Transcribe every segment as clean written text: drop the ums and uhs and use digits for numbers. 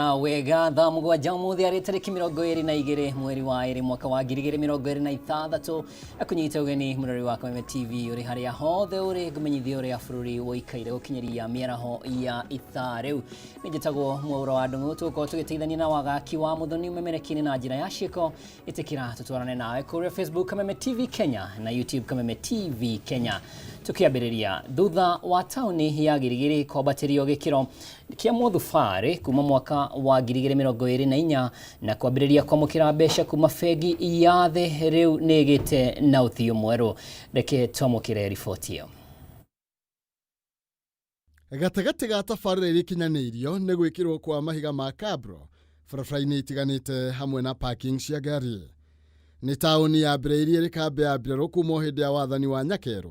Tũkĩgĩa wega thaa mũgwanja mũthĩ arĩ tarĩki 22 mweri wa 2 mwaka wa 2026 akũnyita ũgeni mũrori wa Kameme TV ũrĩ harĩa hothe ũrĩ ngũmenyithia ũrĩa bũrũri woikaire gũkinyĩria mĩaraho ya ithaa rĩu. Nĩ njĩtagwo Mwaura wa Ndung'u, tũgũkorwo tũgĩteithania na wagaki wa mũthoni ũmemerekia na njĩra ya ciĩko. Ĩtĩkĩra tũtwarane nawe kũrĩa Facebook Kameme TV Kenya na YouTube Kameme TV Kenya. Tukiambĩrĩria thutha wa taũni ya Girigiri kwambatĩrio gĩkĩro kĩa mothubarĩ kuma mwaka wa 2024 na kwambĩrĩria kwamũkĩra mbeca kuma bengi ya thĩ rĩu nĩgĩte na ũthiũ mwerũ. Reke twamũkĩre riboti ĩyo. Gatagatĩ ga tabarĩra iria ikinyanĩirio nĩ gwĩkĩrwo kwa mahiga ma kabro barabara-inĩ itiganĩte hamwe na parking cia ngari. Nĩ taũni yambĩrĩirie ĩrĩ kambĩ ya mbirarũ kuma hĩndĩ ya wathani wa Nyakerũ,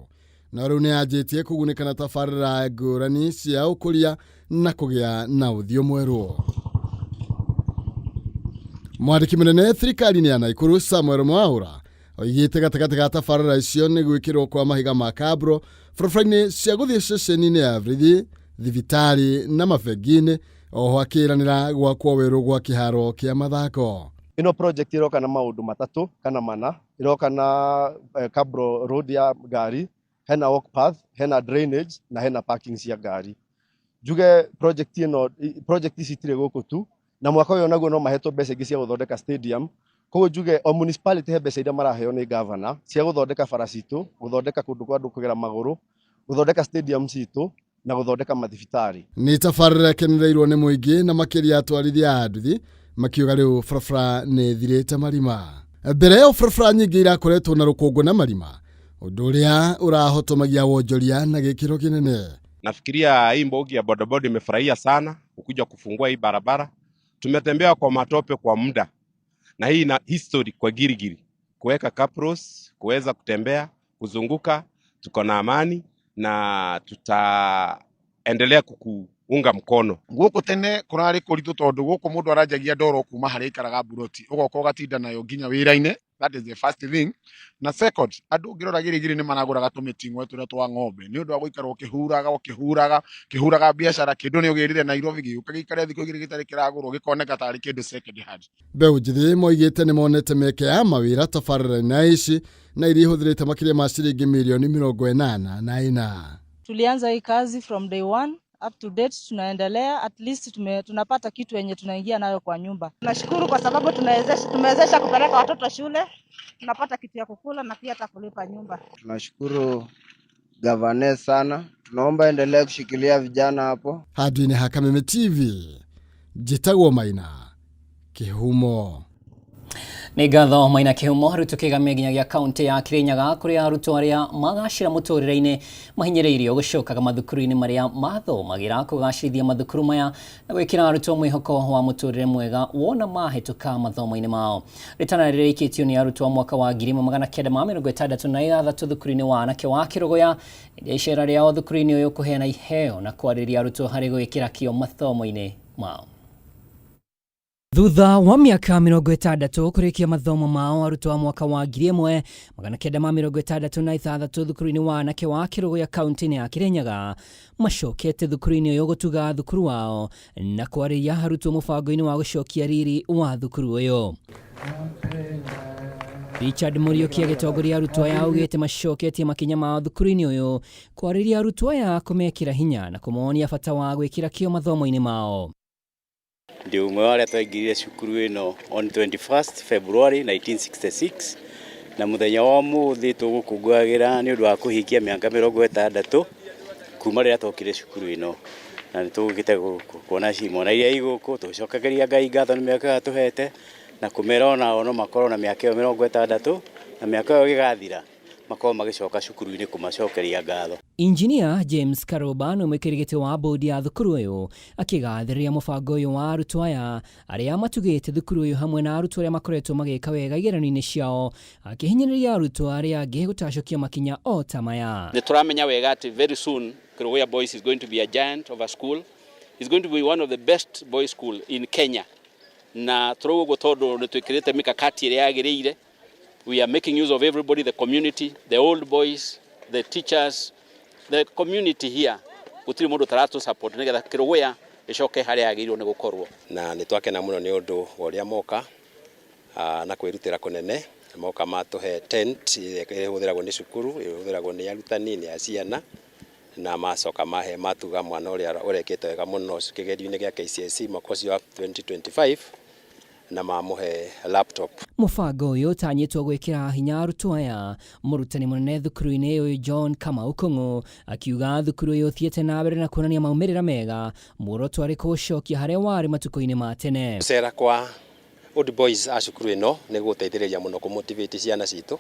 na rĩu nĩyanjĩtie kũgunĩka na tabarĩra ngũrani cia ũkũria na kũgĩa na ũthiũ mwerũ. Mwandĩki mũnene thirikari-inĩ ya Naikuru Samuel Mwaura oigĩte gatagatĩ ga tabarĩra icio nĩ gwĩkĩrwo kwa mahiga ma kabro barabara-inĩ cia gũthiĩ ceceni-inĩ ya borithi, thibitarĩ na mabengi-inĩ, oho akĩranĩra gwakwo werũ gwa kĩharo kĩa mathako. Ino project iroka na maũndũ matatũ kana mana. Iroka na kabro road ya ngari, hena walk path, hena drainage na hena parking cia ngari. Njuge project ici itirĩ gũkũ tu, na mwaka ũyũ naguo no mahetwo mbeca ingĩ cia gũthondeka stadium. Koguo njuge o municipality he mbeca iria maraheo nĩ governor cia gũthondeka bara citũ, gũthondeka kũndũ kwa andũ kũgera magũrũ, gũthondeka stadium citũ na gũthondeka mathibitarĩ. Nĩ tabarĩra ĩkenereirwo nĩ mũingĩ na makĩria atwarithia a nduthi makiuga rĩu barabara nĩ thirĩte marima. Mbere ya barabara nyingĩ irakoretwo na rũkũngũ na marima, ũndũ ũrĩa ũrahotomagia wonjoria na gĩkĩro kĩnene. Nafikiria hii mbogi ya bodaboda imefurahia sana kukuja kufungua hii barabara. Tumetembea kwa matope kwa muda, na hii na history kwa Girigiri kuweka kapros, kuweza kutembea, kuzunguka, tuko na amani na tutaendelea kukuunga mkono. Guku tene kurari kuritu tondu guku mundu arajagia ndoro kuma harĩa ikaraga buroti ugoka ugatinda nayo nginya wĩra-inĩ. That is the first thing. Na second, andu ngirora Girigiri ni managuraga tumiting'o turia twa ng'ombe ni undu wa guikara ukihuraga biashara kindu ni ugirire Nairobi giuka gikare thikũ igĩrĩ gitarĩ kiragurwo gikoneka tari kindu second hand. Mbeũ njĩthĩ moigĩte nĩ monete mĩeke ya mawĩra tabarĩra-inĩ ici na iria ihũthĩrĩte makĩria ma ciringi milioni 84. Tulianza hii kazi from day one up to date, tunaendelea, at least tunapata kitu yenye tunaingia nayo kwa nyumba. Tunashukuru kwa sababu tumewezesha kupeleka watoto shule, tunapata kitu ya kukula na pia hata kulipa nyumba. Tunashukuru gavana sana, tunaomba endelee kushikilia vijana hapo. Hadi ha Kameme TV, njĩtagwo Maina Kĩhumo. Nĩ ngatho Maina Kĩhumo. Rĩu tũkĩgamia nginyagia kaunti ya Kirinyaga kũrĩa arutwo arĩa magacĩra mũtũrĩre-inĩ mahinyĩrĩirio gũcokaga mathukuru-inĩ marĩa mathomagĩra kũgacĩrithia mathukuru maya na gwĩkĩra arutwo mwĩhoko wa mũtũrĩre mwega wona mahĩtũka mathomo-inĩ mao. Rĩtana rĩrĩa rĩikĩtio nĩ arutwo mwaka wa 1963 thukuru-inĩ wa anake wa Kĩrũgũya rĩrĩa icera rĩao thukuru-inĩ ũyũ kũheana iheo na kwarĩria arutwo harĩ gwĩkĩra kĩo mathomo-inĩ mao. Thutha wa miaka 60 kũrĩkia mathomo mao, arutwo a mwaka wa 1963 thukuru-inĩ wa anake wa Kĩrũgũya kaunti-inĩ ya Kirinyaga macokete thukuru-inĩ ũyũ gũtuga thukuru wao na kwarĩria arutwo mũbango-inĩ wa gũcokia riri wa thukuru ũyũ. Richard Muriuki agĩtongoria arutwo aya augĩte macoketie makinya mao thukuru-inĩ ũyũ kwarĩria arutwo aya kũmekĩra hinya na kũmonia bata wa gwĩkĩra kĩo mathomo-inĩ mao. Ndi umwe wa arĩa twaingĩrire cukuru ĩno on 21st February 1966 na mũthenya wa ũmũthĩ tũgũkũngũagĩra nĩ ũndũ wa kũhingia mĩaka 60 kuma rĩrĩa twokire cukuru ĩno, na nĩ tũgũkĩte kuona ciimwana iria igũkũ tũcokagĩria Ngai ngatho nĩ mĩaka tũhete na kũmera ona no makorwo na mĩaka 60 na mĩaka ĩyo ĩgathira makorwo magĩcoka cukuru-inĩ kũmacokeria ngatho. Engineer James Karoba nĩ mũkĩrĩgĩti wa bodi ya thukuru ũyũ akĩgathĩrĩria mũbango ũyũ wa arutwo aya arĩa matugĩte thukuru ũyũ hamwe na arutwo arĩa makoretwo magĩka wega igeranio-inĩ ciao, akĩhinyĩrĩria arutwo arĩa angĩ gũtacokia makinya o ta maya. Nĩ tũramenya wega atĩ very soon Kĩrũgũya Boys is going to be a giant of a school. It's going to be one of the best boys school in Kenya. Na tũrũgũ tondũ nĩ twĩkĩrĩte mikakati ĩrĩa yagĩrĩire. We are making use of everybody, the community, the old boys, the teachers, the community here. Gũtirĩ mũndũ taratu support nĩgetha Kĩrũgũya icoke haria yagirwo ni gukorwo. Na nitwakena muno ni undu wa uria moka na kwirutira kunene moka matuhe tent ihũthĩragwo nĩ cukuru, ihũthĩragwo nĩ arutani, nĩ ciana, na macoka mahe matuga mwana ũrĩa ũrekĩte wega mũno kĩgerio-inĩ gĩa KCSE mwaka ũcio wa 2025 na mamuhe laptop. Mũbango ũyũ ũtanyĩtwo gwĩkĩra hinya arutwo aya. Mũrutani mũnene thukuru-inĩ ũyũ John Kamau Kung'u akiuga thukuru ũyũ ũthiĩte na mbere na kuonania maumĩrĩra mega, muoroto arĩ kũũcokia harĩa warĩ matukũ-inĩ ma tene. Gũcera kwa Old Boys a cukuru ĩno nĩ gũteithĩrĩria mũno kũmotivate ciana citũ,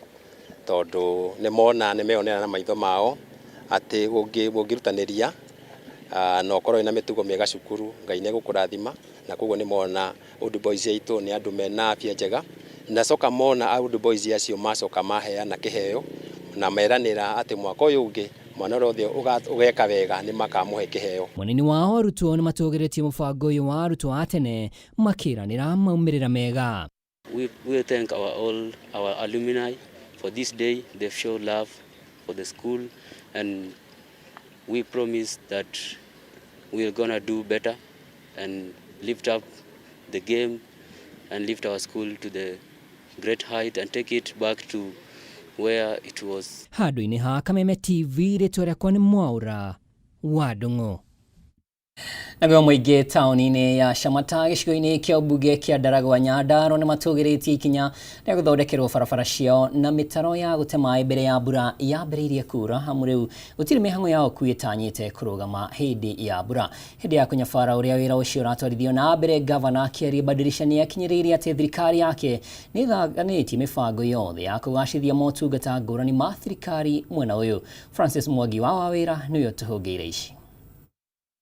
tondũ nĩ mona nĩ meonera na maitho mao atĩ ũngĩrutanĩria na ũkorwo ina mĩtugo mĩega cukuru, Ngai nĩ gũkũrathima, na koguo nĩ mona Old Boys aitũ nĩ andũ mena afya njega, na coka mona Old Boys acio macoka maheana kĩheo na meranĩra atĩ mwaka ũyũ ũngĩ mwana ũrĩa ũgeka wega nĩ makamũhe kĩheo. Mũnini wao arutwo nĩ matũgĩrĩtie mũbango ũyũ wa arutwo a tene makĩranĩra maumĩrĩra mega. We thank our alumni for this day. They've shown love for the school, and we promise that we're gonna do better and lift up the game and lift our school to the great height and take it back to where it was. Handũ-inĩ ha Kameme TV rĩtwa rĩakwa nĩ Mwaura wa Ndung'u. Naguo mũingĩ taũni-inĩ ya Shamata gĩcigo-inĩ kĩa ũmbunge kĩa Ndaragwa Nyandarua nĩ matũgĩrĩtie ikinya rĩa gũthondekerwo barabara ciao na mĩtaro ya gũte maĩ mbere ya mbura yambĩrĩirie kuura. Hamu rĩu gũtirĩ mĩhang'o ya ũkuui ĩtanyĩte kũrũgama hĩndĩ ya mbura. Hĩndĩ ya kũnyabara ũrĩa wĩra ũcio ũratwarithio na mbere, gavana akĩaria Badilisha nĩ akinyĩrĩirie atĩ thirikari yake nĩ ĩthanganĩtie mĩbango yothe ya kũgacĩrithia motungata ngũrani ma thirikari mwena ũyũ. Francis Mwangi wa Wawĩra nĩwe ũtũhũngĩire ici.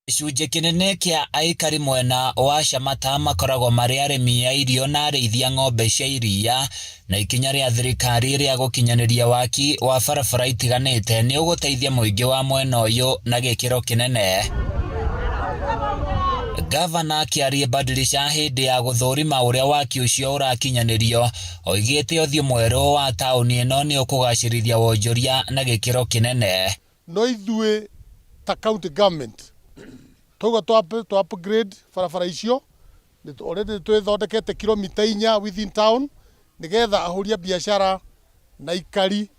Gĩcunjĩ kĩnene kĩa aikari mwena wa Shamata makoragwo marĩ arĩmi a irio na arĩithia ng'ombe cia iria, na ikinya rĩa thirikari rĩa gũkinyanĩria waki wa barabara itiganĩte nĩ ũgũteithia mũingĩ wa mwena ũyũ na gĩkĩro kĩnene. Gavana akĩaria Badilisha hĩndĩ ya gũthũrima ũrĩa waki ũcio ũrakinyanĩrio, oigĩte ũthiũ mwerũ wa taũni ĩno nĩ ũkũgacĩrithia wonjoria na gĩkĩro kĩnene. No ithuĩ ta county government toga to upgrade barabara icio already twĩthondekete kilomita 4 within town nigetha ahũria biashara na ikari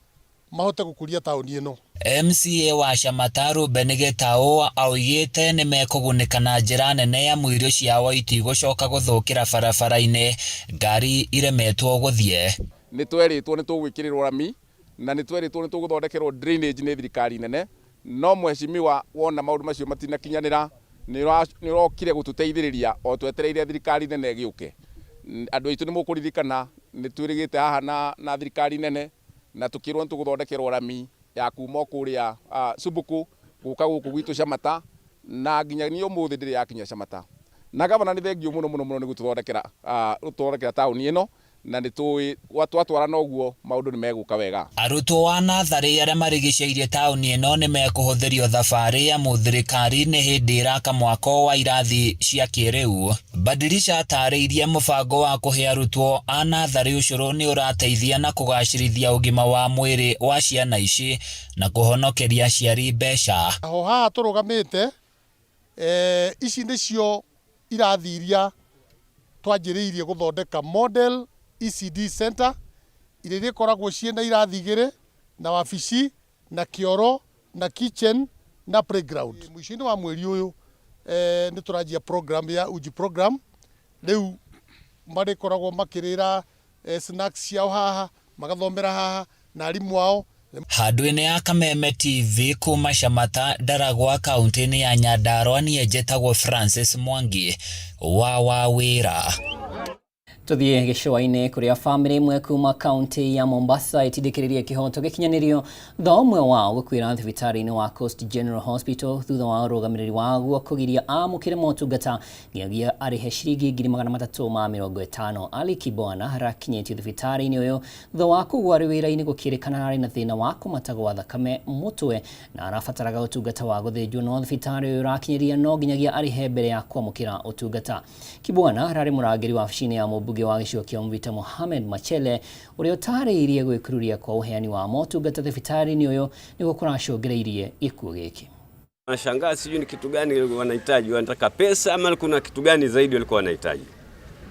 mahote gũkũria taũni ĩno. MCA wa Shamata Ruben Gitau augĩte nĩ mekũgunĩka na njĩra nene ya irio ciao itigũcoka gũthũkĩra barabara-inĩ ngari iremetwo gũthiĩ. Nĩ twerĩtwo nĩ tũgwĩkĩrĩrwo rami na nĩ twerĩtwo nĩ tũgũthondekerwo drainage nĩ thirikari nene, no mheshimiwa wona maũndũ macio matinakinyanĩra nĩ ũrokire gũtũteithĩrĩria o twetereire thirikari nene gĩũke. Andũ aitũ nĩ mũkũririkana nĩ twĩrĩgĩte haha na thirikari nene na tũkĩrwo nĩ tũgũthondekerwo rami ya kuma kũrĩa Subuku gũka gũkũ gwitũ Shamata, na nginya nĩ ũmũthĩ ndĩrĩ yakinya Shamata. Na gavana nĩ thengio mũno nĩ gũtũthondekera taũni ĩno, na nĩ tũĩ twatwarana ũguo maũndũ nĩ megũka wega. Arutwo wa natharĩ arĩa marigicĩirie taũni ĩno nĩ mekũhũthĩrio thabarĩ ya mũthirikari nĩ hĩndĩ ĩraka mwaka wa irathi cia kĩrĩu. Badilisha atarĩirie mũbango wa kũhe arutwo a natharĩ ũcũrũ nĩ ũrateithia na kũgacĩrithia ũgima wa mwĩrĩ wa ciana ici na kũhonokeria aciari mbeca. Ho haha tũrũgamĩte ici nĩcio irathi iria twanjĩrĩirie gũthondeka model ECD center iria ikoragwo ciĩna irathi igĩrĩ na wabici na kĩoro na kitchen na playground. Mũico-inĩ wa mweri ũyũ nĩ tũranjia program ya uji program, rĩu marĩkoragwo makĩrĩra snacks ciao haha, magathomera haha na arimũ ao. Handũ-inĩ ya Kameme TV kuma Shamata, Ndaragwa, kaunti-inĩ ya Nyandarua, niĩ njĩtagwo Francis Mwangi wa Wawĩra. Tuthiĩ gĩcũa-inĩ kũrĩa bamĩrĩ ĩmwe kuma kaunti ya Mombasa itindĩkĩrĩrie kĩhoto gĩkinyanĩrio thutha ũmwe wao gũkuĩra thibitarĩ-inĩ wa Coast General Hospital thutha wa ũrũgamĩrĩri waguo kũgiria amũkĩre motungata nginyagia arĩhe ciringi 350. Ali Kibwana arakinyĩtio thibitarĩ-inĩ ũyũ thutha wa kũgũa arĩ wĩra-inĩ gũkĩrĩkana arĩ na thĩna wa kũmata gwa thakame mũtwe na arabataraga ũtungata wa gũthĩnjwo, no thibitarĩ ũyũ ũrakinyĩria no nginyagia arĩhe mbere ya kwamũkĩra ũtungata. Kibwana ararĩ mũrangĩri wa wabici-inĩ ya mũmbunge wa gĩcigo kĩa Mvita Mohamed Machele ũrĩa ũtarĩirie gwĩkururia kwa ũheani wa motungata thibitarĩ-inĩ ũyũ nĩguo kũracũngĩrĩirie gĩkuũ gĩkĩ. Nashangaa sijui ni kitu gani wanahitaji, wanataka pesa ama kuna kitu gani zaidi walikuwa wanahitaji.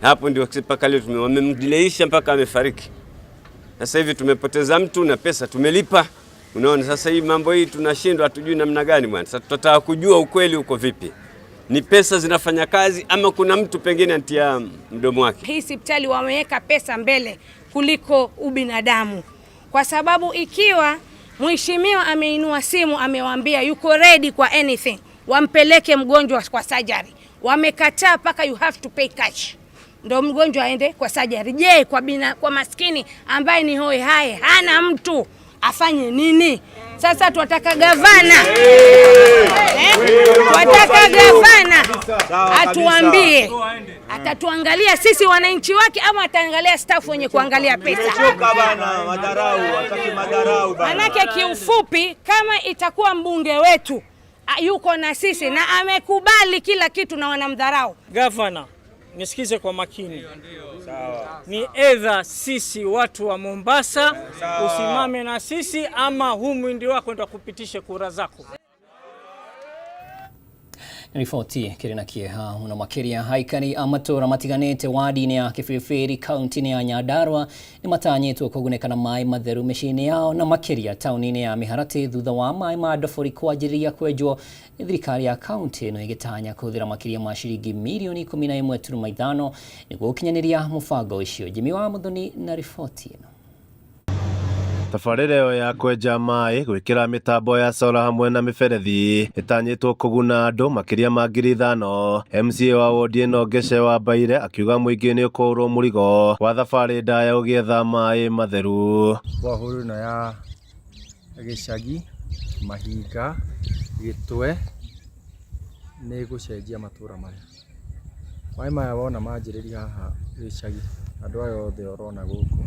Hapo ndio mpaka leo tumemdileisha mpaka amefariki. Sasa hivi tumepoteza mtu na pesa tumelipa. Unaona sasa hii mambo hii tunashindwa, hatujui namna gani bwana. Sasa tutataka kujua ukweli uko vipi. Ni pesa zinafanya kazi ama kuna mtu pengine antia mdomo wake. Hii hospitali wameweka pesa mbele kuliko ubinadamu. Kwa sababu ikiwa mheshimiwa ameinua simu amewaambia yuko ready kwa anything, wampeleke mgonjwa kwa surgery. Wamekataa paka you have to pay cash. Ndio mgonjwa aende kwa surgery. Je, kwa maskini ambaye ni hoi hai hana mtu afanye nini? Sasa tunataka gavana. Tunataka gavana atuambie atatuangalia sisi wananchi wake ama ataangalia staff wenye kuangalia pesa. Manake kiufupi kama itakuwa mbunge wetu yuko na sisi na amekubali kila kitu na wanamdharau. Gavana, nisikize kwa makini. Sawa. Ni either sisi watu wa Mombasa usimame na sisi ama huu mwindi wako ndio kupitisha kura zako. Riboti kirina kieha una makiria haikari amatora matiganete wadi-inĩ ya Kĩbĩbĩri kaunti-inĩ ya Nyandarua nĩ matanyĩtwo kũgunĩka na maĩ matheru mĩciĩ-inĩ yao na makiria taũni-inĩ ya Mĩharatĩ thutha wa maĩ ma ndobori kwanjĩrĩria kwenjwo nĩ thirikari ya kaunti ĩno ĩgĩtanya kũhũthĩra makiria ma ciringi mirioni 11.5 nĩguo gũkinyanĩria mũbango ũcio. Jimmy wa Muthoni na riboti ĩno. Tabarĩra ĩyo ya kwenja maĩ gwĩkĩra mĩtambo ya solar hamwe na mĩberethi ĩtanyĩtwo kũguna andũ makĩria ma 5,000. MCA wa wodi ĩno Ngece Wambaire akiuga mũingĩ nĩ ũkũhũrwo mũrigo wa thabarĩ ndaya ũgĩetha maĩ matheru. Borehole ĩno ya Gĩcagi, Mahinga, Gĩtwe nĩ gũcenjia matũra maya. Maĩ maya wona manjĩrĩria haha Gĩcagi, andũ aya othe ũrona gũkũ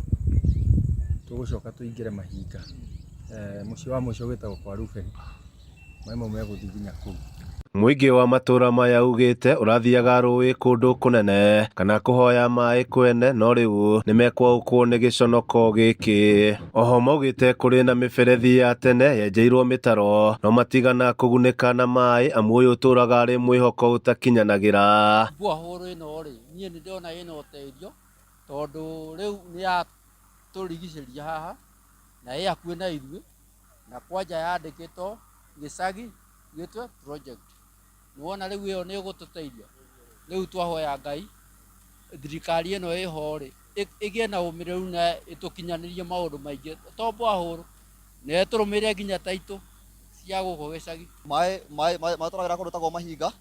tugucoka tuingire Mahinga muci wa mucio witagwo kwa Rubeni maĩ mau megũthiĩ nginya kũu. Mũingĩ wa matũra maya ugĩte ũrathiaga rũĩ kũndũ kũnene kana kũhoya maĩ kwene no rĩu nĩ mekwaũkwo nĩ gĩconoko gĩkĩ. Oho maugĩte kũrĩ na mĩberethi ya tene yenjeirwo mĩtaro no matigana kũgunĩka na maĩ amu ũyũ ũtũraga arĩ mwĩhoko ũtakinyanagĩra. Borehole ĩno rĩ niĩ nĩ ndĩrona ĩna ũteithio tondũ rĩu nĩ ya turigicĩria haha na ĩ hakuhĩ na ithuĩ na kwanja yandĩkĩtwo Gĩcagi Gĩtwe project. Nĩwona rĩu ĩyo nĩ ĩgũtũteithia. Rĩu twahoya Ngai thirikari ĩno ĩho rĩ ĩgĩe na ũmĩrĩru na ĩtũkinyanĩrie maũndũ maingĩ to Borehole nĩ ĩtũrũmĩrĩre nginya taitũ cia gũkũ Gĩcagi. Maĩ matũragĩra kũndũ tagwo Mahinga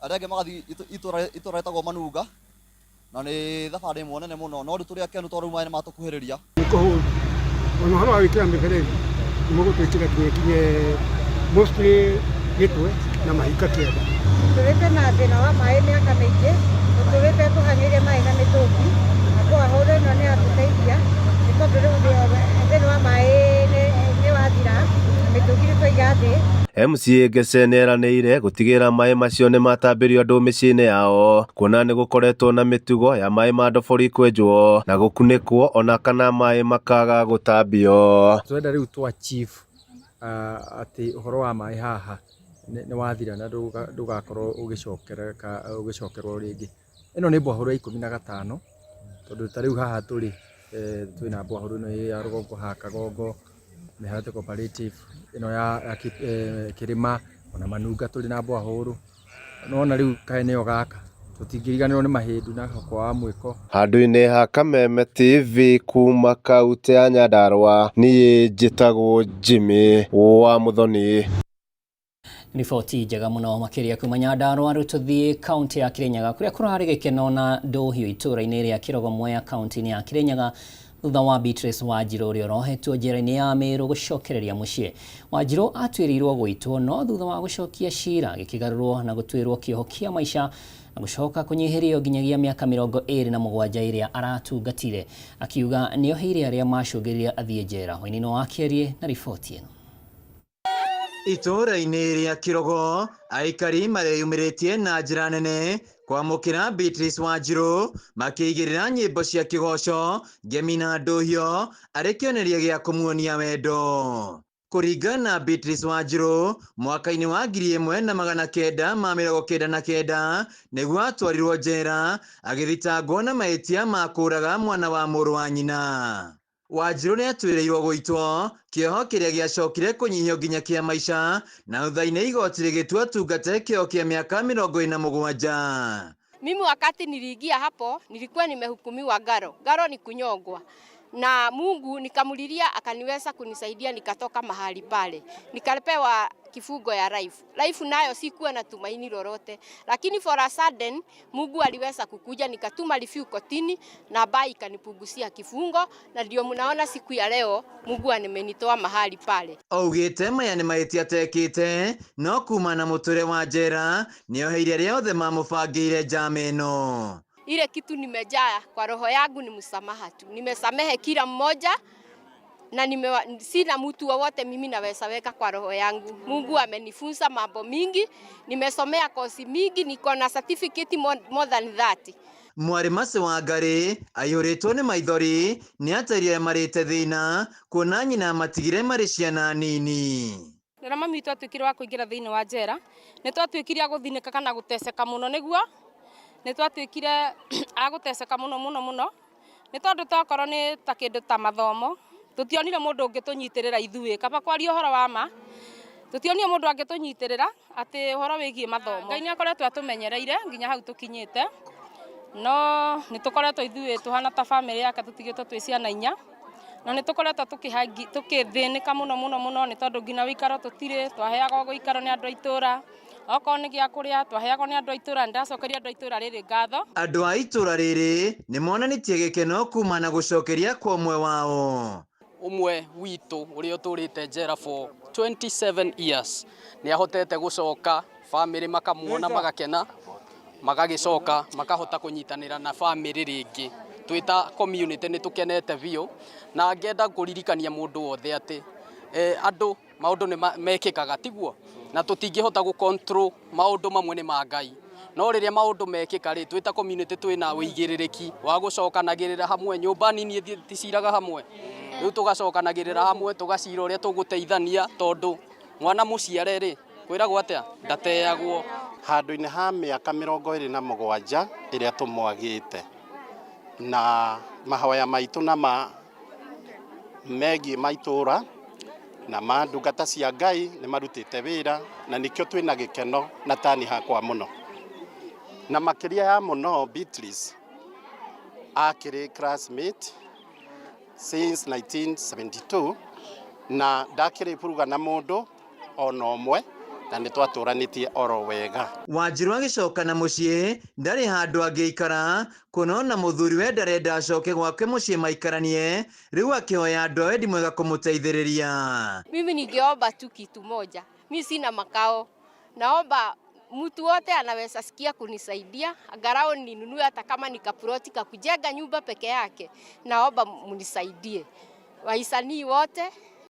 arĩa angĩ magathiĩ itũra rĩtagwo Manunga na nĩ thabarĩ ĩmwe nene mũno no tũrĩa kenu tondũ maĩ nĩ matũkuhĩrĩria. Nĩkũhũru ona ũhoro wa gwĩkĩra mĩberethi nĩ mũgũtwĩkĩra nginya mostly Gĩtwe na Mahinga kĩenda. Tũrĩte na thĩna wa maĩ mĩaka mĩingĩ tũrĩte tũhang'ĩire maĩ na mĩtũngi na Borehole ĩno nĩ yatũteithia nĩ tondũ rĩu thĩna wa maĩ nĩ wathira na mĩtũngi nĩ twaiga thĩ. MCA Ngece nĩeranĩire gũtigĩrĩra maĩ macio nĩ matambĩrio andũ mĩciĩ-inĩ yao kuona nĩ gũkoretwo na mĩtugo ya maĩ ma ndobori kwenjwo na gũkunĩkwo ona kana maĩ makaga gũtambio. Twenda rĩu twa chief atĩ ũhoro wa maĩ haha nĩ wathira na ndũgakorwo ũgĩcokerwo rĩngĩ. Ĩno nĩ Borehole ya 15 tondũ ta rĩu haha tũrĩ twĩna Borehole ĩno ya rũgongo ha Kagongo, Mĩharatĩ cooperative ĩno ya Kĩrĩma ona Manunga tũrĩ na Borehole. Nona rĩu kaĩ nĩyo gaka tũtingĩriganĩrwo nĩ mahĩndũ na kwa mwĩko. Handũ-inĩ ha Kameme TV kuma kaunti ya Nyandarua niĩ njĩtagwo Jimmy wa Muthoni. Riboti njega mũno makĩria kuma Nyandarua rĩu tũthiĩ kaunti ya Kirinyaga kũrĩa kũrarĩ gĩkeno na ndũhiũ itũra-inĩ rĩa Kĩrogo-Mwea kaunti-inĩ ya Kirinyaga thutha wa Beatrice Wanjiru ũrĩa ũrohetwo njĩra-inĩ ya Meru gũcokereria mũciĩ. Wanjiru atuĩrĩirwo gũitwo no thutha wa gũcokia cira gĩkĩgarũrwo na gũtuĩrwo kĩoho kĩa maica na gũcoka kũnyihĩrio nginyagia mĩaka 27 ĩrĩa aratungatire, akiuga nĩoheire arĩa macũngĩrĩria athiĩ njera. Wainino wakĩarie na riboti ĩno. Itũra-inĩ rĩa Kĩrogo aikari mareyumĩrĩtie na njĩra nene kwamũkĩra Beatrice Wanjiru makĩigĩrĩra nyĩmbo cia kĩgoco ngemi na ndũhiũ arĩ kĩoneria gĩa kũmuonia wendo. Kũringana na Beatrice Wanjiru, mwaka-inĩ wa 1999 nĩguo atwarirwo njera agĩthitangwo na mahĩtia ma kũũraga mwana wa mũrũ wa nyina. Wanjiru nĩ atuĩrĩirwo gũitwo kĩoho kĩrĩa gĩacokire kũnyihio nginya kĩa maica na thutha-inĩ igoti rĩgĩtua tungate kĩoho kĩa mĩaka 27. Mimi wakati niliingia hapo nilikuwa nimehukumiwa garo ni kunyongwa, na Mungu nikamulilia akaniweza kunisaidia, nikatoka mahali pale nikalepewa kifungo ya life nayo sikuwa na tumaini lolote, lakini for a sudden Mungu aliweza kukuja, nikatuma review kotini na bai kanipungusia kifungo, na ndio mnaona siku ya leo Mungu amenitoa mahali pale. Augite maya nĩ mahĩtia atekĩte no kuma na mũtũre wa njera nĩoheire rĩothe mamũbangĩire njama ĩno. Ile kitu nimejaa kwa roho yangu ni msamaha tu. Nimesamehe kila mmoja na sina mtu wowote mimi naweza weka kwa roho yangu. Mungu amenifunza mambo mingi, nimesomea kosi mingi, niko na certificate more than that. Mwari Mase Wangari aihũrĩtwo nĩ maithori nĩ atarire marĩte thĩna kuona nyina matigire marĩ ciana nini. Rĩrĩa mami witũ atuĩkire wa kũingĩra thĩinĩ wa njera, nĩ twatuĩkire gũthinĩka kana gũteceka mũno, nĩguo nĩ twatuĩkire agũteceka mũno nĩ tondũ tokorwo nĩ ta kĩndũ ta mathomo tutionire mũndũ ũngĩtũnyitĩrĩra ithuĩ kaba kwaria ũhoro wa ma, tutionire mũndũ angĩtũnyitĩrĩra atĩ ũhoro wĩgiĩ mathomo. Ngai nĩ akoretwo atũmenyereire nginya hau tũkinyĩte, no nĩ tũkoretwo ithuĩ tũhana ta family yake tũtigĩtwo twĩ ciana inya, na nĩ tũkoretwo tũkĩthĩnĩka mũno nĩ tondũ nginya ũikaro tũtirĩ, twaheagwo gũikaro nĩ andũ a itũra, okorwo nĩ gĩa kũrĩa twaheagwo nĩ andũ a itũra, ndacokeria andũ a itũra rĩrĩ ngatho. Andũ a itũra rĩrĩ nĩ monanĩtie gĩkeno kuma na gũcokeria kwa ũmwe wao. Umwe witũ ũrĩa ũtũrĩte njera for 27 years nĩ ahotete gũcoka, family makamuona magakena, magagĩcoka makahota kũnyitanĩra na family rĩngĩ. Twĩta community nĩ tũkenete biũ, na ngenda kũririkania mũndũ wothe atĩ andũ maũndũ nĩ mekĩkaga tiguo, na tũtingĩhota gũ-control maũndũ mamwe nĩ ma Ngai, no rĩrĩa maũndũ mekĩka rĩ twĩta community twĩna ũigĩrĩrĩki wa gũcokanagĩrĩra hamwe, nyũmba nini ticiraga hamwe, rĩu tũgacokanagĩrĩra hamwe tũgacira ũrĩa tũgũteithania, tondũ mwana mũciare rĩ kwĩragwo atĩa ndateagwo. Handũ-inĩ ha mĩaka 27 ĩrĩa tũmwagĩte, na mahoya maitũ na megiĩ maitũra na mandungata cia Ngai nĩ marutĩte wĩra, na nĩkĩo twĩna gĩkeno na tani hakwa mũno, na makĩria ya mũno Beatrice akĩrĩ classmate since 1972 na ndakĩrĩ kuruga na mũndũ ona ũmwe, na nĩ twatũranĩtie oro wega. Wanjiru agĩcoka na mũciĩ ndarĩ handũ angĩikara, kuona mũthuri we ndarenda acoke gwake mũciĩ maikaranie, rĩu akĩhoya andũ a wendi mwega kũmũteithĩrĩria. Mimi ningeomba tu kitu moja, mimi sina makao, naomba mtu wote anaweza sikia kunisaidia, angalau ninunue hata kama ni kaploti ka kujenga nyumba peke yake, naomba munisaidie. Wahisani wote